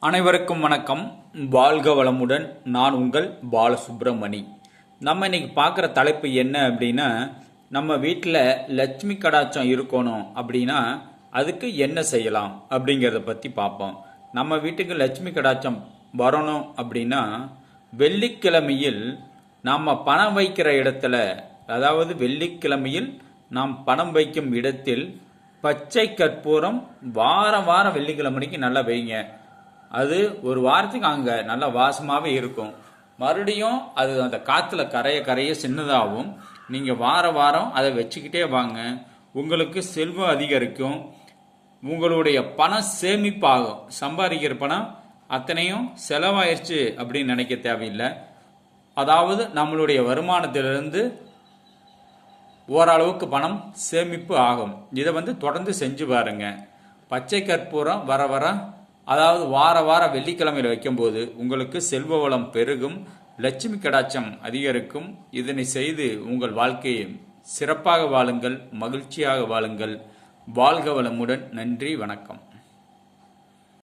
அனைவருக்கும் வணக்கம். வாழ்க வளமுடன். நான் உங்கள் பாலசுப்ரமணி. நம்ம இன்னைக்கு பார்க்குற தலைப்பு என்ன அப்படின்னா, நம்ம வீட்டில் லட்சுமி கடாட்சம் இருக்கணும் அப்படின்னா அதுக்கு என்ன செய்யலாம் அப்படிங்கிறத பற்றி பார்ப்போம். நம்ம வீட்டுக்கு லட்சுமி கடாட்சம் வரணும் அப்படின்னா வெள்ளிக்கிழமையில் நாம் பணம் வைக்கிற இடத்துல, அதாவது வெள்ளிக்கிழமையில் நாம் பணம் வைக்கும் இடத்தில் பச்சை கற்பூரம் வாரம் வெள்ளிக்கிழமைக்கு நல்லா வைங்க. அது ஒரு வாரத்துக்கு அங்கே நல்ல வாசமாகவே இருக்கும். மறுபடியும் அது அந்த காற்றுல கரைய சின்னதாகவும் நீங்கள் வாரம் அதை வச்சுக்கிட்டே வாங்க. உங்களுக்கு செல்வம் அதிகரிக்கும். உங்களுடைய பணம் சேமிப்பாகும். சம்பாதிக்கிற பணம் அத்தனையும் செலவாயிருச்சு அப்படின்னு நினைக்க தேவையில்லை. அதாவது நம்மளுடைய வருமானத்திலிருந்து ஓரளவுக்கு பணம் சேமிப்பு ஆகும். இதை தொடர்ந்து செஞ்சு பாருங்க. பச்சை கற்பூரம் வர அதாவது வாரம் வெள்ளிக்கிழமையில் வைக்கும்போது உங்களுக்கு செல்வ வளம் பெருகும், லட்சுமி கடாட்சம் அதிகரிக்கும். இதனை செய்து உங்கள் வாழ்க்கையை சிறப்பாக வாழுங்கள், மகிழ்ச்சியாக வாழுங்கள். வாழ்க வளமுடன். நன்றி, வணக்கம்.